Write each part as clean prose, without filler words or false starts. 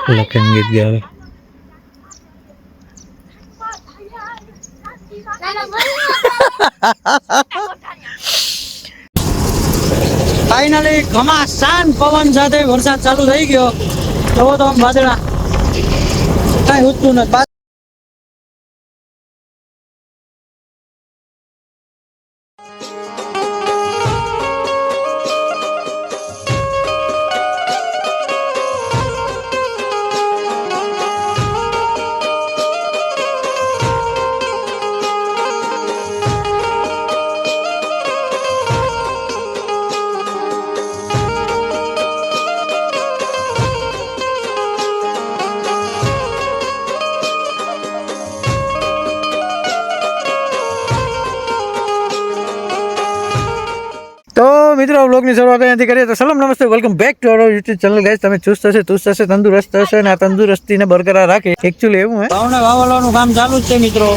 લખન ગીત ગાવે. ફાઇનલી ઘમાસાન પવન સાથે વરસાદ ચાલુ થઈ ગયો. જોવો તો આમ વાદળા કઈ ઉઠતું નથી. તો મિત્રો વ્લોગની શરૂઆત અહીંયાથી કરીએ તો સલામ નમસ્તે welcome back to our YouTube channel guys. તમે ચુસ્ત હશે તંદુરસ્ત હશે અને આ તંદુરસ્તીને બરકરાર રાખે. એકચ્યુઅલી એવું હે ભાવને વાવવાનું કામ ચાલુ જ છે મિત્રો,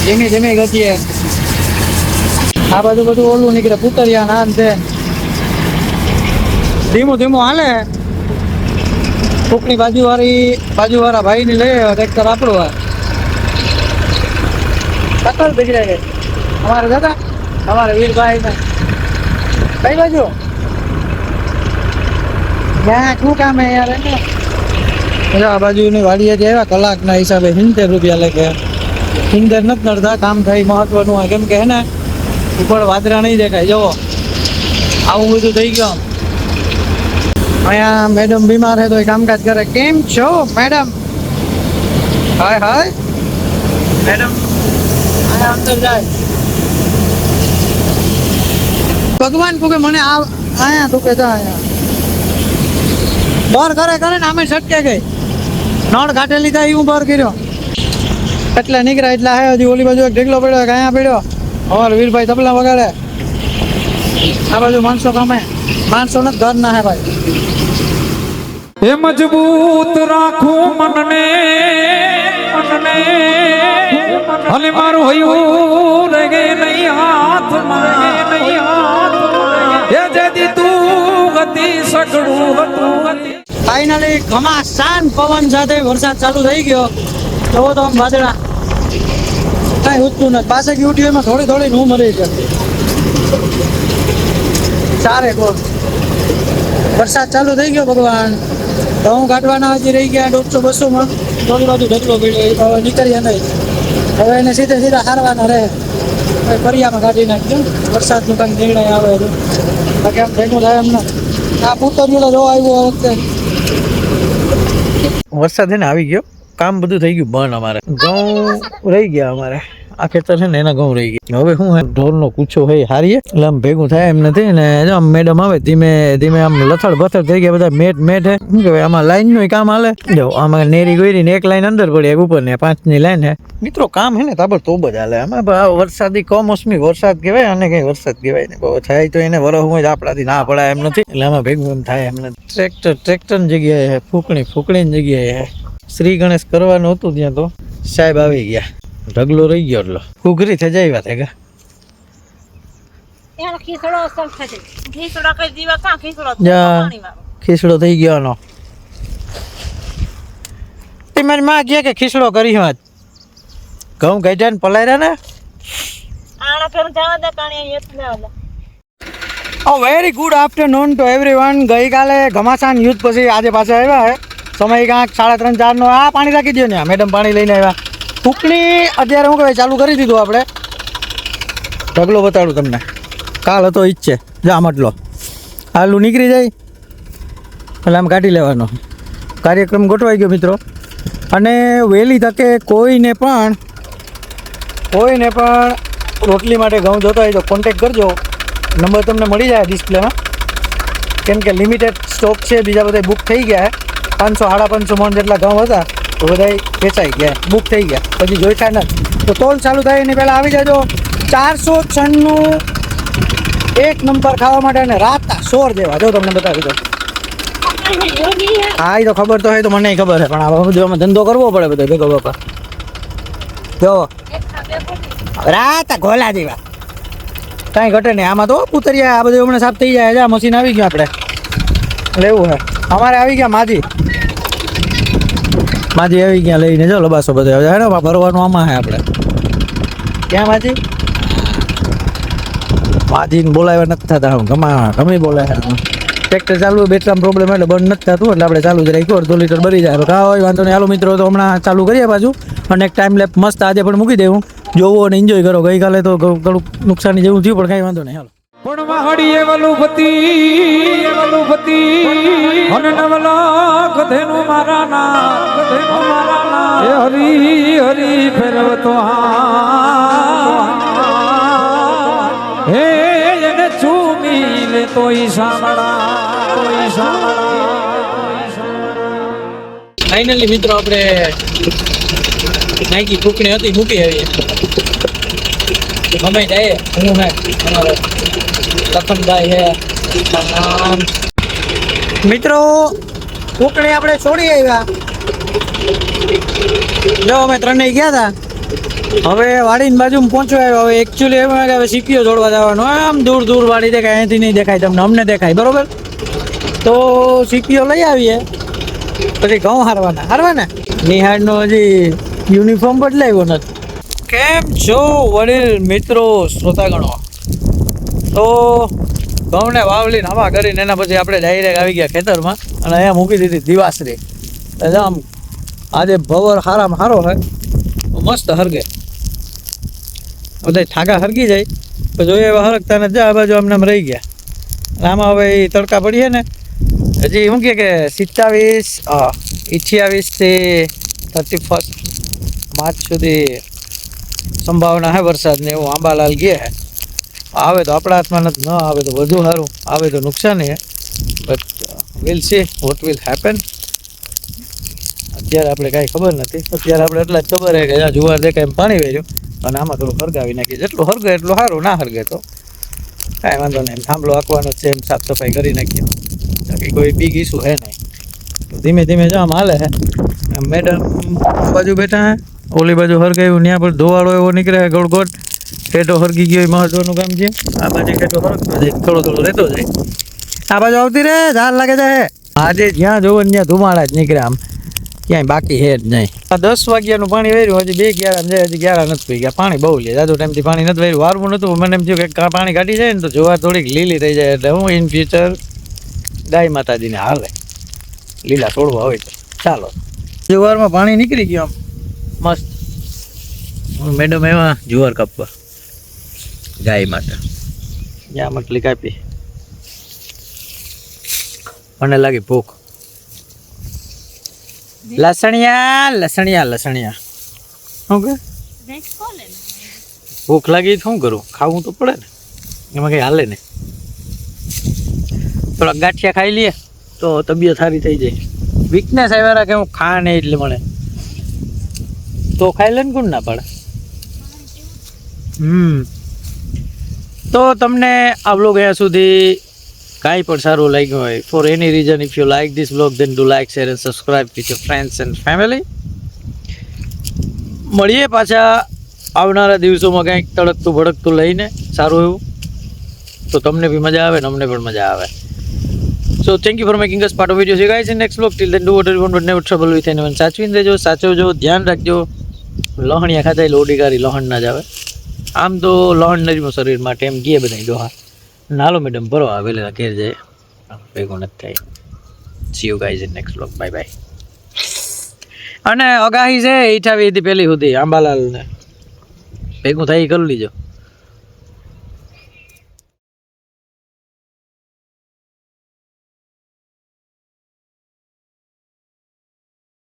ધીમે ધીમે ગતિએ. આ બાજુ બધું ઓલું નીકળે પુતરિયા નાન છે, ધીમું ધીમું હાલે. કોકની બાજુવાળા ભાઈની લઈ આવ્યા ટ્રેક્ટર આપણું હોય કતલ બગડે ગઈ અમારે દાદા અમારે વીરભાઈ ને કઈ બાજુ ક્યાં શું કામ હે યાર? એને આ બાજુની વાડીએ આવ્યા કલાકના હિસાબે 70 રૂપિયા લે કે 70 નથી નડતા. કામ થાય મહત્વનું હોય કેમ કે હે ને ઉપર વાદળા નહીં દેખાય. જુઓ આવું બધું થઈ ગયું. અહીંયા મેડમ બીમાર છે તો એ કામકાજ કરે. કેમ છો મેડમ? હાય હાય મેડમ અહીંયા અંદર જાય. ભગવાન તું કે મને આયા તું કે જા અહીંયા બર કરે ને આમે છટકે ગઈ નળ કાઢેલી થાય હું બર કર્યો એટલે નીકળ્યા એટલે હે. હજી ઓલી બાજુ એક ઢેકલો પડ્યો કે અહીંયા પડ્યો. અમારે વીરભાઈ તબલા વગાડે. આ બાજુ માણસો કામે માણસો નથી ઘર ના હે ભાઈ. એ મજબૂત રાખું મનને અને મારું હયું રગે નહીં હાથમાં એ જેથી તું ગતિ સગડું હતું. ફાઇનલી ઘમાસાન પવન સાથે વરસાદ ચાલુ થઈ ગયો. જોવો તો આમ વાદળા કઈ ઉઠતું નથી. પાસે યુટ્યુબમાં થોડી હું મરી છે. ચારે કોર વરસાદ ચાલુ થઈ ગયો. ભગવાન ઘઉં કાઢવાના હજી રહી ગયા 150-200 માં. થોડી બાજુ ઢગલો પડ્યો નીકળ્યા નહીં. હવે એને સીધા હારવાના રહે. ફરિયામાં કાઢી નાખ્યું. વરસાદનું કંઈક નિર્ણય આવે તો બાકી આમ ભેગું થાય એમને. આ પુતરિયો જો આવ્યો આ વખતે વરસાદ છે ને આવી ગયો. કામ બધું થઈ ગયું બંધ. અમારે ઘઉં રહી ગયા. અમારે આ ખેતર છે ને એના ઘઉં રહી ગયા. હવે શું હે ઢોરનો કૂચો હોય હારીએ એટલે આમ ભેગું થાય એમ નથી ને. આમ મેડમ આવે ધીમે ધીમે આમ લથડ બથડ થઈ ગયા બધા. મેટ હે શું કહેવાય આમાં લાઈનનું કામ હાલે. જો આમાં નેરી ગોરીને એક લાઈન અંદર પડી એક ઉપર ને 5ની લાઈન હે મિત્રો. કામ હે ને તાબડતોબ જ હાલે. આમાં વરસાદી કમોસમી વરસાદ કહેવાય અને કઈ વરસાદ કહેવાય ને. બહુ થાય તો એને વરસમાં જ આપણાથી ના પડાય એમ નથી. એટલે આમાં ભેગું એમ થાય એમ નથી. ટ્રેક્ટરની જગ્યાએ હે, ફૂકણીની જગ્યાએ હે. શ્રી ગણેશ કરવાનું હતું ત્યાં તો સાહેબ આવી ગયા. ઢગલો રહી ગયો એટલો ઉઘરી થઈ જાય વાત હે ખીસડો થઈ ગયો. મારી માં ગયા કે ખીસડો કરી વાત ઘઉં ગાઢ્યા ને પલાયરા ને. Very good afternoon to everyone. ગઈકાલે ઘમાસાન યુદ્ધ પછી આજે પાછા આવ્યા હે. સમય ક્યાંક 3:30-4 નો. આ પાણી રાખી દો ને મેડમ પાણી લઈને આવ્યા. ફૂકણી અત્યારે શું કહેવાય ચાલુ કરી દીધું આપણે. ઢગલો બતાડું તમને. કાલ હતો ઈચ્છે જા મટલો આલુ નીકળી જાય એટલે આમ કાઢી લેવાનો. કાર્યક્રમ ગોઠવાઈ ગયો મિત્રો. અને વહેલી તકે કોઈને પણ રોટલી માટે ઘઉં જોતો હોય તો કોન્ટેક કરજો. નંબર તમને મળી જાય ડિસ્પ્લેમાં. કેમ કે લિમિટેડ સ્ટોક છે. બીજા બધા બુક થઈ ગયા. 500-550 મણ જેટલા ઘઉં હતા તો બધા વેચાઈ ગયા, બુક થઈ ગયા. પછી જોઈતા નથી તો તોલ ચાલુ થાય એની પહેલાં આવી જાજો. 496 એક નંબર ખાવા માટે અને રાતના 100 જેવા. જો તમને બતાવી દો. હા એ તો ખબર તો હોય તો મને ખબર છે પણ આ બધું ધંધો કરવો પડે બધો ભેગો બાપા. જો રાત ગોલા જેવા કાંઈ ઘટે નહીં આમાં તો ઉતર્યા આ બધું હમણાં સાફ થઈ જાય છે. આ મશીન આવી ગયું આપણે લેવું હે અમારે આવી ગયા માજી આવી ગયા લઈને જો લબાસો બધો હે ને ભરવાનું આમાં હે આપણે ક્યાં માજીને બોલાવ્યા નથી થતા ગમે બોલાય ટ્રેક્ટર ચાલુ બેટરામ પ્રોબ્લેમ એટલે બંધ નથી થતું એટલે આપણે ચાલુ જ રાખ્યું 1.5 લીટર ભરી જાય કા હોય વાંધો નહીં. હાલો મિત્રો તો હમણાં ચાલુ કરીએ પાછું અને એક ટાઈમ લેપ મસ્ત આજે પણ મૂકી દેવું જોવો અને એન્જોય કરો. ગઈકાલે તો ઘણું નુકસાની જેવું થયું પણ કાંઈ વાંધો નહીં. હાલો પણ વાહડીએ વલુપતિ અને નવલા કધેનું મારા ના એ હરી હરી ફેરવતો હે એને ચૂમી લે તોય સાંભળા ફાઇનલી મિત્રો આપણે નાઈકી ફૂકણી હતી મૂકી આવી ગમે જાય હું હે અમારો લખનભાઈ હે મિત્રો ફૂકણી આપણે છોડી આવ્યા જો અમે ત્રણેય ગયા હતા હવે વાડીની બાજુમાં પહોંચવા આવ્યો. હવે એકચ્યુઅલી એમ કે હવે સીપીઓ જોડવા જવાનું આમ દૂર વાડી દેખાય અહીંથી નહીં દેખાય તમને અમને દેખાય બરોબર તો સીપીઓ લઈ આવીએ પછી ઘઉં હારવાના નિહાળનો હજી યુનિફોર્મ બદલાવ્યો નથી. કેમ છો વડીલ મિત્રો શ્રોતાગણો? તો ઘઉંને વાવલીને હવા કરીને એના પછી આપણે ડાયરેક્ટ આવી ગયા ખેતરમાં અને અહીંયા મૂકી દીધી દિવાસરી. એટલે આમ આજે ભવર સારામાં સારો હોય મસ્ત હરગે બધા ઠાકા હરગી જાય તો જોઈએ એવા હરગતા ને આ બાજુ આમને આમ રહી ગયા. આમાં હવે એ તડકા પડીએ ને હજી શું કે 28 થી 31 માર્ચ સુધી સંભાવના હે વરસાદની એવું આંબાલાલ ગયા હે. આવે તો આપણા હાથમાં નથી, ન આવે તો વધુ સારું, આવે તો નુકસાની હે but will see what will happen. અત્યારે આપણે કાંઈ ખબર નથી. અત્યારે આપણે એટલા જ ખબર છે કે જ્યાં જુવાર દેખાય એમ પાણી વેર્યું અને આમાં થોડું હરગાવી નાખીએ. જેટલું હરગે એટલું સારું, ના હરગે તો કાંઈ વાંધો નહીં. થાંભલો આંકવાનો છે એમ સાફ સફાઈ કરી નાખીએ. બાકી કોઈ બિગ ઇસ્યુ હે નહીં. તો ધીમે ધીમે જો આમ હાલે હે. મેડમ બાજુ બેઠા હે, ઓલી બાજુ હરગાવ્યું ત્યાં પર ધોવાળો એવો નીકળે ગોળ હેઠો હરગી ગયો એ મહત્વનું કામ છે. આ બાજુ હેઠો હરગતો જાય, થોડો રહેતો જાય. આ બાજુ આવતી રે ઝાડ લાગે છે. આજે જ્યાં જોવો ને ત્યાં ધુમાડા જ નીકળે, આમ ક્યાંય બાકી હે જ નહીં. આ 10 વાગ્યાનું પાણી વેર્યું, હજી 2 11 જાય, હજી 11 નથી પી ગયા. પાણી બહુ લે, જાદુ ટાઈમથી પાણી નથી વેર્યું. વારવું નતું, મને એમ થયું કે પાણી કાઢી જાય ને તો જોવા થોડીક લીલી થઈ જાય એટલે હું ઇન ફ્યુચર ગાય માતાજીને હાલે લીલા છોડવા હોય તો ચાલો. જુવારમાં પાણી નીકળી ગયું આમ મસ્ત. મેડમ એવા જુવાર કાપવા ગાય માટે જ્યાં મટલી કાપી. મને લાગી ભૂખ. લસણિયા ઓકે ભૂખ લાગી શું કરું, ખાવું તો પડે ને, એમાં કઈ હાલે ને. થોડા ગાંઠિયા ખાઈ લઈએ તો તબિયત સારી થઈ જાય. વીકનેસ આવ્યા કે હું ખા નહીં એટલે મને તો ખાઈ લે ને, કોણ ના પાડે. તો તમને આ વ્લોગ અહીંયા સુધી કાંઈ પણ સારું લાગ્યું હોય, for any reason if you like this vlog then do like, share and subscribe with your friends and family. મળીએ પાછા આવનારા દિવસોમાં કંઈક તડકતું ભડકતું લઈને સારું એવું, તો તમને બી મજા આવે ને અમને પણ મજા આવે. So thank you for making us part of videos. You guys in next vlog. Till then do whatever you want but never trouble with anyone. સાચવીને રહેજો, સાચવજો, ધ્યાન રાખજો. લહણિયા ખાતા લોડીકારી લહણ ના જ આવે. આમ તો લહણ નરીમો શરીર માટે એમ કહે બધા ડોહા. નાલો મેડમ ભરો આવેલા ઘેર જાય ભેગો નથી થાય. See you guys in next vlog. Bye bye. અને અગાહી છે 28 થી પહેલી સુધી આંબાલાલ ને ભેગું થાય કરી લીજો.